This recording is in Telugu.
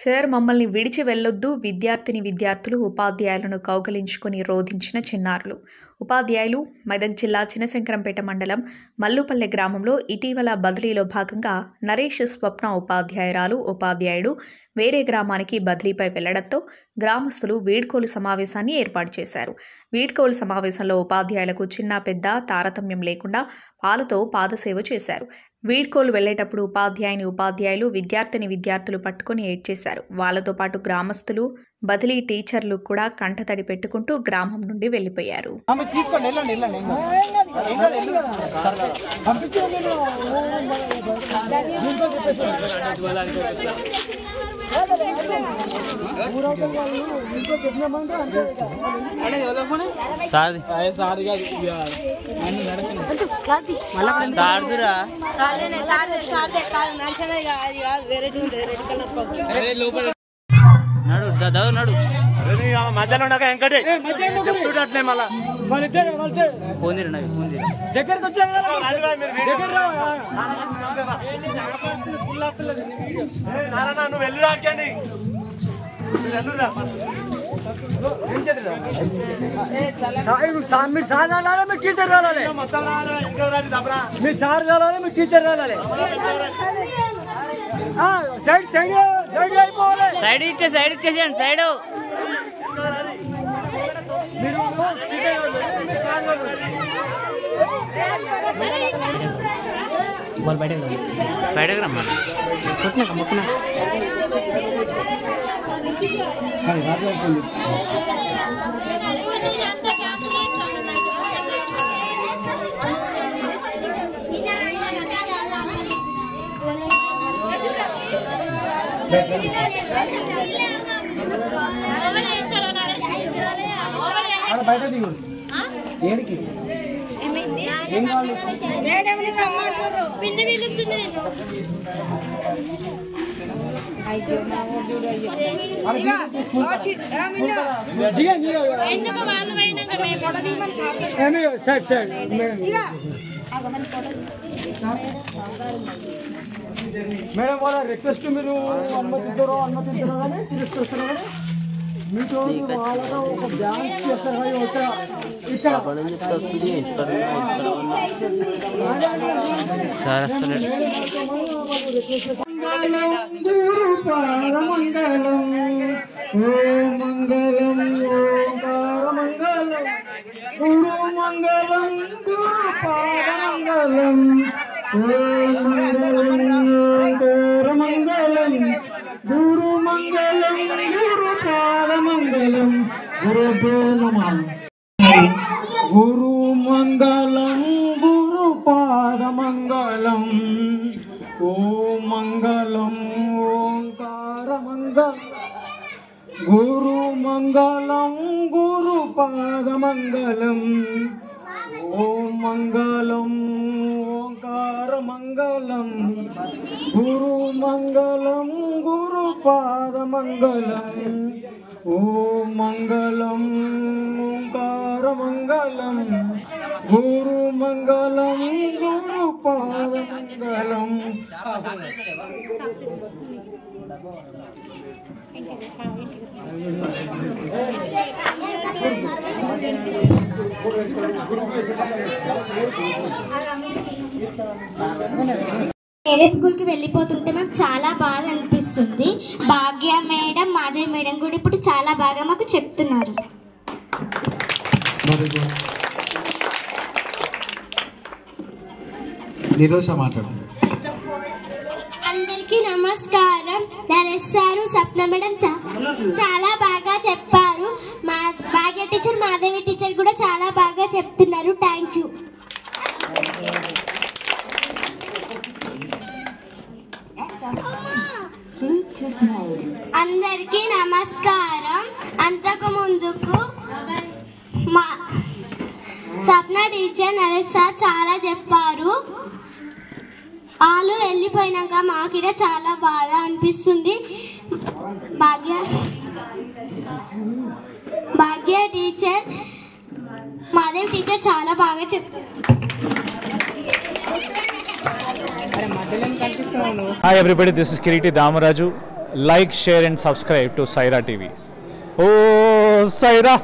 సార్ మమ్మల్ని విడిచి వెళ్ళొద్దు విద్యార్థులు ఉపాధ్యాయులను కౌగలించుకుని రోధించిన చిన్నారులు. ఉపాధ్యాయులు మెదక్ జిల్లా చినశంకరంపేట మండలం మల్లుపల్లె గ్రామంలో ఇటీవల బదిలీలో భాగంగా నరేష్ స్వప్న ఉపాధ్యాయుడు వేరే గ్రామానికి బదిలీపై వెళ్లడంతో గ్రామస్తులు వీడ్కోలు సమావేశాన్ని ఏర్పాటు చేశారు. వీడ్కోలు సమావేశంలో ఉపాధ్యాయులకు చిన్న పెద్ద తారతమ్యం లేకుండా పాలతో పాదసేవ చేశారు. వీడ్కోలు వెళ్లేటప్పుడు ఉపాధ్యాయులు విద్యార్థులు పట్టుకుని ఏడ్చేశారు. వాళ్లతో పాటు గ్రామస్తులు బదిలీ టీచర్లు కూడా కంటతడి పెట్టుకుంటూ గ్రామం నుండి వెళ్లిపోయారు. నడు మధ్యలో ఉండక వెంకటే చెప్తుంటే మళ్ళా దగ్గరకు వచ్చా నువ్వు వెళ్ళి రాకండి మీరు సార్ రావాలి మీరు టీచర్ రావాలి మీరు సార్ రావాలి మీరు టీచర్ రావాలి సైడ్ సైడ్ సైడ్ అయిపోవాలి సైడ్ ఇచ్చేసేయండి సైడ్ బయటకు రమ్మా మొక్కున బయట దిగు ఏడికి ఏం కావాలి మేడం వాళ్ళ రిక్వెస్ట్ మీరు అనుమతిస్తారో కానీ తీసుకొస్తారో కానీ మీతో వాళ్ళగా ఒక డ్యాన్స్ చేస్తారు ఇక్కడ గురుమంగళం గురుపాదమంగళం ఓం మంగళం ఓంకారమంగళం గురుమంగళం గురుపాదమంగళం ఓం మంగళం ఓంకారమంగళం గురుమంగళం గురుపాదమంగళం ఓం మంగళం ఓంకారమంగళం గురుమంగళం గురుపాదమంగళం. వేరే స్కూల్కి వెళ్ళిపోతుంటే మాకు చాలా బాధ అనిపిస్తుంది. భాగ్య మేడం మాధవి మేడం కూడా ఇప్పుడు చాలా బాగా మాకు చెప్తున్నారు. అందరికీ నమస్కారం. నరేష్ సారు స్వప్న మేడం చాలా బాగా చెప్పారు. మా భాగ్య టీచర్ మాధవి టీచర్ కూడా చాలా బాగా చెప్తున్నారు. Thank you. అందరికీ నమస్కారం. అంతకు ముందుకు మా స్వప్న టీచర్ నరేష్ సార్ చాలా చెప్పారు. వాళ్ళు వెళ్ళిపోయినాక మాకిడ చాలా బాధ అనిపిస్తుంది. భాగ్య టీచర్ మాధవ్ టీచర్ చాలా బాగా చెప్తారు. Hi everybody, this is Kiriti Damaraju. like, share and subscribe to Saira TV. Oh, Saira!